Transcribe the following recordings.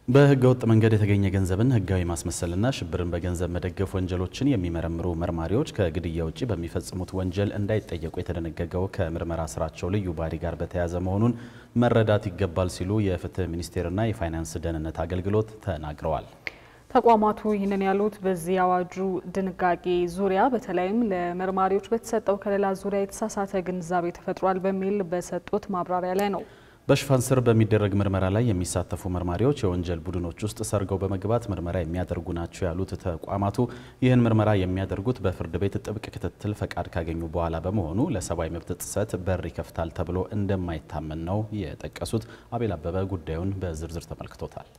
በህገወጥ መንገድ የተገኘ ገንዘብን ህጋዊ ማስመሰልና ሽብርን በገንዘብ መደገፍ ወንጀሎችን የሚመረምሩ መርማሪዎች ከግድያ ውጪ በሚፈጽሙት ወንጀል እንዳይጠየቁ የተደነገገው ከምርመራ ስራቸው ልዩ ባህሪ ጋር በተያያዘ መሆኑን መረዳት ይገባል ሲሉ የፍትህ ሚኒስቴርና የፋይናንስ ደህንነት አገልግሎት ተናግረዋል። ተቋማቱ ይህንን ያሉት በዚህ አዋጁ ድንጋጌ ዙሪያ በተለይም ለመርማሪዎች በተሰጠው ከለላ ዙሪያ የተሳሳተ ግንዛቤ ተፈጥሯል በሚል በሰጡት ማብራሪያ ላይ ነው። በሽፋን ስር በሚደረግ ምርመራ ላይ የሚሳተፉ መርማሪዎች የወንጀል ቡድኖች ውስጥ ሰርገው በመግባት ምርመራ የሚያደርጉ ናቸው ያሉት ተቋማቱ ይህን ምርመራ የሚያደርጉት በፍርድ ቤት ጥብቅ ክትትል ፈቃድ ካገኙ በኋላ በመሆኑ ለሰብአዊ መብት ጥሰት በር ይከፍታል ተብሎ እንደማይታመን ነው የጠቀሱት። አቤል አበበ ጉዳዩን በዝርዝር ተመልክቶታል።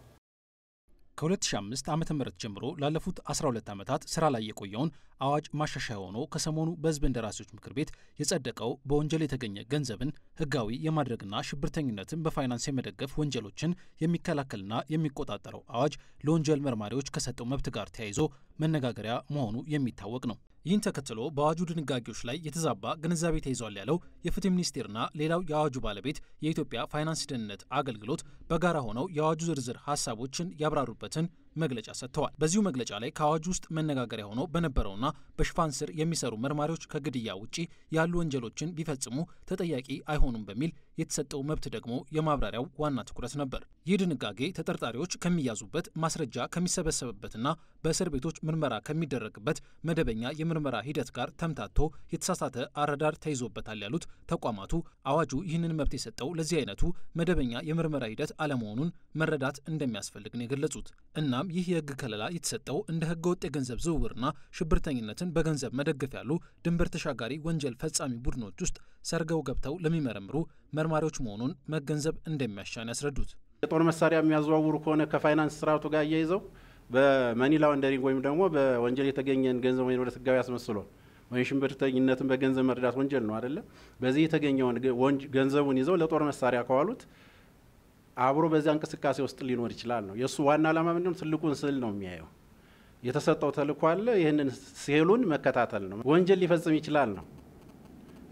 ከ2005 ዓመተ ምህረት ጀምሮ ላለፉት 12 ዓመታት ስራ ላይ የቆየውን አዋጅ ማሻሻያ ሆኖ ከሰሞኑ በሕዝብ እንደራሴዎች ምክር ቤት የጸደቀው በወንጀል የተገኘ ገንዘብን ህጋዊ የማድረግና ሽብርተኝነትን በፋይናንስ የመደገፍ ወንጀሎችን የሚከላከልና የሚቆጣጠረው አዋጅ ለወንጀል መርማሪዎች ከሰጠው መብት ጋር ተያይዞ መነጋገሪያ መሆኑ የሚታወቅ ነው። ይህን ተከትሎ በአዋጁ ድንጋጌዎች ላይ የተዛባ ግንዛቤ ተይዟል ያለው የፍትህ ሚኒስቴርና ሌላው የአዋጁ ባለቤት የኢትዮጵያ ፋይናንስ ደህንነት አገልግሎት በጋራ ሆነው የአዋጁ ዝርዝር ሀሳቦችን ያብራሩበትን መግለጫ ሰጥተዋል። በዚሁ መግለጫ ላይ ከአዋጁ ውስጥ መነጋገሪያ ሆኖ በነበረውና በሽፋን ስር የሚሰሩ መርማሪዎች ከግድያ ውጪ ያሉ ወንጀሎችን ቢፈጽሙ ተጠያቂ አይሆኑም በሚል የተሰጠው መብት ደግሞ የማብራሪያው ዋና ትኩረት ነበር። ይህ ድንጋጌ ተጠርጣሪዎች ከሚያዙበት፣ ማስረጃ ከሚሰበሰብበትና በእስር ቤቶች ምርመራ ከሚደረግበት መደበኛ የምርመራ ሂደት ጋር ተምታቶ የተሳሳተ አረዳድ ተይዞበታል ያሉት ተቋማቱ አዋጁ ይህንን መብት የሰጠው ለዚህ አይነቱ መደበኛ የምርመራ ሂደት አለመሆኑን መረዳት እንደሚያስፈልግ ነው የገለጹት። እናም ይህ የህግ ከለላ የተሰጠው እንደ ህገ ወጥ የገንዘብ ዝውውርና ሽብርተኝነትን በገንዘብ መደገፍ ያሉ ድንበር ተሻጋሪ ወንጀል ፈጻሚ ቡድኖች ውስጥ ሰርገው ገብተው ለሚመረምሩ መርማሪዎች መሆኑን መገንዘብ እንደሚያሻን ያስረዱት። የጦር መሳሪያ የሚያዘዋውሩ ከሆነ ከፋይናንስ ስርዓቱ ጋር እያይዘው በመኒ ላውንደሪንግ ወይም ደግሞ በወንጀል የተገኘን ገንዘብ ወይ ወደ ህጋዊ አስመስሎ ወይ ሽብርተኝነትን በገንዘብ መርዳት ወንጀል ነው አይደለ? በዚህ የተገኘውን ገንዘቡን ይዘው ለጦር መሳሪያ ከዋሉት አብሮ በዚያ እንቅስቃሴ ውስጥ ሊኖር ይችላል ነው የሱ ዋና ዓላማ። ምንድነው? ትልቁን ስዕል ነው የሚያየው። የተሰጠው ተልዕኮ አለ፣ ይሄንን ስዕሉን መከታተል ነው። ወንጀል ሊፈጽም ይችላል ነው።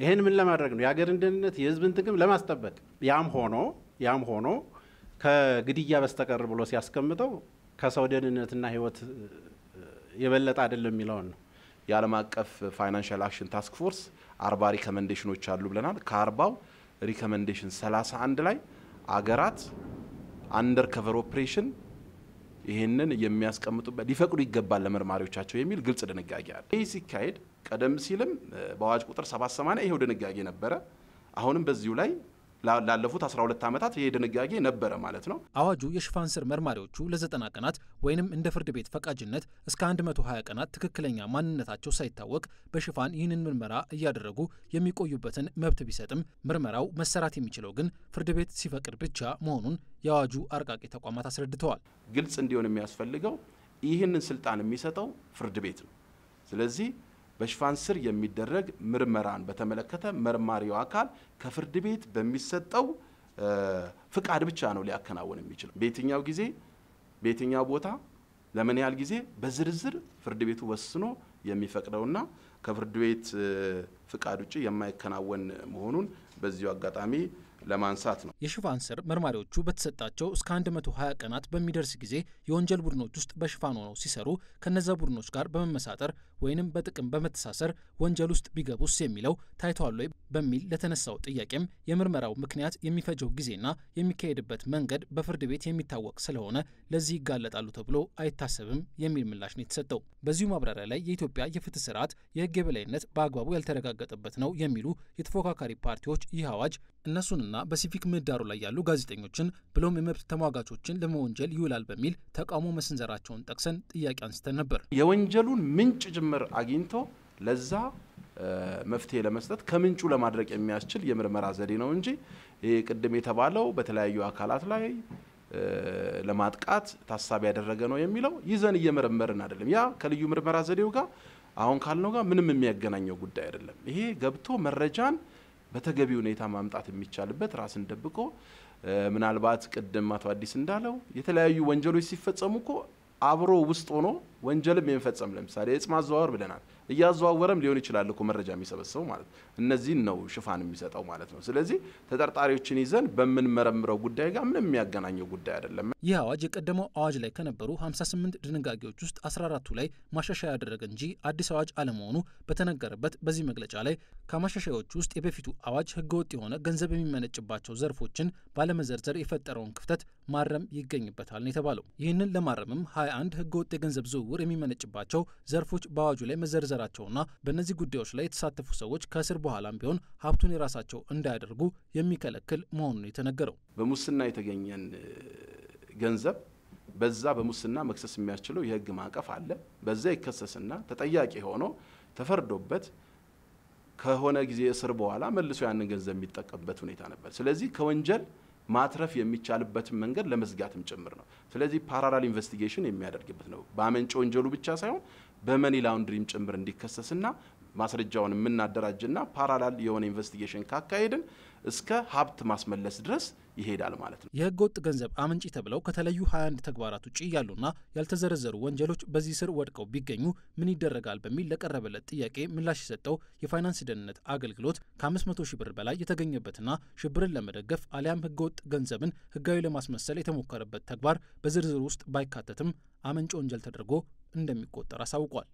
ይሄን ምን ለማድረግ ነው? የሀገርን ደህንነት የህዝብን ጥቅም ለማስጠበቅ። ያም ሆኖ ከግድያ በስተቀር ብሎ ሲያስቀምጠው ከሰው ደህንነትና ህይወት የበለጠ አይደለም የሚለውን ነው። የዓለም አቀፍ ፋይናንሻል አክሽን ታስክ ፎርስ 40 ሪኮመንዴሽኖች አሉ ብለናል። ከ40ው ሪኮመንዴሽን 31 ላይ አገራት አንደር ከቨር ኦፕሬሽን ይሄንን የሚያስቀምጡበት ሊፈቅዱ ይገባል ለመርማሪዎቻቸው የሚል ግልጽ ድንጋጌ አለ። ይህ ሲካሄድ ቀደም ሲልም በአዋጅ ቁጥር 780 ይሄው ድንጋጌ ነበረ። አሁንም በዚሁ ላይ ላለፉት 12 ዓመታት ይሄ ድንጋጌ ነበረ ማለት ነው። አዋጁ የሽፋን ስር መርማሪዎቹ ለ90 ቀናት ወይንም እንደ ፍርድ ቤት ፈቃጅነት እስከ 120 ቀናት ትክክለኛ ማንነታቸው ሳይታወቅ በሽፋን ይህንን ምርመራ እያደረጉ የሚቆዩበትን መብት ቢሰጥም ምርመራው መሰራት የሚችለው ግን ፍርድ ቤት ሲፈቅድ ብቻ መሆኑን የአዋጁ አርቃቂ ተቋማት አስረድተዋል። ግልጽ እንዲሆን የሚያስፈልገው ይህንን ስልጣን የሚሰጠው ፍርድ ቤት ነው። ስለዚህ በሽፋን ስር የሚደረግ ምርመራን በተመለከተ መርማሪው አካል ከፍርድ ቤት በሚሰጠው ፍቃድ ብቻ ነው ሊያከናውን የሚችለው። በየትኛው ጊዜ በየትኛው ቦታ ለምን ያህል ጊዜ በዝርዝር ፍርድ ቤቱ ወስኖ የሚፈቅደውና ከፍርድ ቤት ፍቃድ ውጪ የማይከናወን መሆኑን በዚሁ አጋጣሚ ለማንሳት ነው። የሽፋን ስር መርማሪዎቹ በተሰጣቸው እስከ 120 ቀናት በሚደርስ ጊዜ የወንጀል ቡድኖች ውስጥ በሽፋን ሆነው ሲሰሩ ከነዛ ቡድኖች ጋር በመመሳጠር ወይንም በጥቅም በመተሳሰር ወንጀል ውስጥ ቢገቡስ የሚለው ታይቷል ወይ በሚል ለተነሳው ጥያቄም የምርመራው ምክንያት የሚፈጀው ጊዜና የሚካሄድበት መንገድ በፍርድ ቤት የሚታወቅ ስለሆነ ለዚህ ይጋለጣሉ ተብሎ አይታሰብም የሚል ምላሽ ነው የተሰጠው። በዚሁ ማብራሪያ ላይ የኢትዮጵያ የፍትህ ስርዓት የህግ የበላይነት በአግባቡ ያልተረጋገጠበት ነው የሚሉ የተፎካካሪ ፓርቲዎች ይህ አዋጅ እነሱንና በሲቪክ ምህዳሩ ላይ ያሉ ጋዜጠኞችን ብሎም የመብት ተሟጋቾችን ለመወንጀል ይውላል በሚል ተቃውሞ መስንዘራቸውን ጠቅሰን ጥያቄ አንስተን ነበር። የወንጀሉን ምንጭ ጅምር አግኝቶ ለዛ መፍትሄ ለመስጠት ከምንጩ ለማድረግ የሚያስችል የምርመራ ዘዴ ነው እንጂ ቅድም የተባለው በተለያዩ አካላት ላይ ለማጥቃት ታሳቢ ያደረገ ነው የሚለው ይዘን እየመረመርን አይደለም። ያ ከልዩ ምርመራ ዘዴው ጋር አሁን ካልነው ጋር ምንም የሚያገናኘው ጉዳይ አይደለም። ይሄ ገብቶ መረጃን በተገቢ ሁኔታ ማምጣት የሚቻልበት ራስን ደብቆ ምናልባት ቅድም አቶ አዲስ እንዳለው የተለያዩ ወንጀሎች ሲፈጸሙ እኮ አብሮ ውስጥ ሆኖ ወንጀልም የሚፈጸም ለምሳሌ እጽ ማዘዋወር ብለናል እያዘዋወረም ሊሆን ይችላል እኮ መረጃ የሚሰበሰበው ማለት እነዚህን ነው ሽፋን የሚሰጠው ማለት ነው። ስለዚህ ተጠርጣሪዎችን ይዘን በመንመረምረው ጉዳይ ጋር ምንም የሚያገናኘው ጉዳይ አይደለም። ይህ አዋጅ የቀደመው አዋጅ ላይ ከነበሩ 58 ድንጋጌዎች ውስጥ 14ቱ ላይ ማሻሻያ ያደረገ እንጂ አዲስ አዋጅ አለመሆኑ በተነገረበት በዚህ መግለጫ ላይ ከማሻሻያዎቹ ውስጥ የበፊቱ አዋጅ ህገወጥ የሆነ ገንዘብ የሚመነጭባቸው ዘርፎችን ባለመዘርዘር የፈጠረውን ክፍተት ማረም ይገኝበታል ነው የተባለው። ይህንን ለማረምም 21 ህገወጥ የገንዘብ ዝውውር የሚመነጭባቸው ዘርፎች በአዋጁ ላይ መዘርዘራቸውና በእነዚህ ጉዳዮች ላይ የተሳተፉ ሰዎች ከእስር በኋላም ቢሆን ሀብቱን የራሳቸው እንዳያደርጉ የሚከለክል መሆኑን የተነገረው። በሙስና የተገኘን ገንዘብ በዛ በሙስና መክሰስ የሚያስችለው የህግ ማዕቀፍ አለ። በዛ ይከሰስና ተጠያቂ ሆኖ ተፈርዶበት ከሆነ ጊዜ እስር በኋላ መልሶ ያንን ገንዘብ የሚጠቀምበት ሁኔታ ነበር። ስለዚህ ከወንጀል ማትረፍ የሚቻልበትን መንገድ ለመዝጋትም ጭምር ነው። ስለዚህ ፓራላል ኢንቨስቲጌሽን የሚያደርግበት ነው። በአመንጭ ወንጀሉ ብቻ ሳይሆን በመኒ ላውንድሪም ጭምር እንዲከሰስና ማስረጃውን የምናደራጅና ፓራላል የሆነ ኢንቨስቲጌሽን ካካሄድን እስከ ሀብት ማስመለስ ድረስ ይሄዳል ማለት ነው። የህገ ወጥ ገንዘብ አመንጪ ተብለው ከተለዩ 21 ተግባራት ውጪ ያሉና ያልተዘረዘሩ ወንጀሎች በዚህ ስር ወድቀው ቢገኙ ምን ይደረጋል በሚል ለቀረበለት ጥያቄ ምላሽ የሰጠው የፋይናንስ ደህንነት አገልግሎት ከ500 ሺህ ብር በላይ የተገኘበትና ሽብርን ለመደገፍ አሊያም ህገ ወጥ ገንዘብን ህጋዊ ለማስመሰል የተሞከረበት ተግባር በዝርዝር ውስጥ ባይካተትም አመንጭ ወንጀል ተደርጎ እንደሚቆጠር አሳውቋል።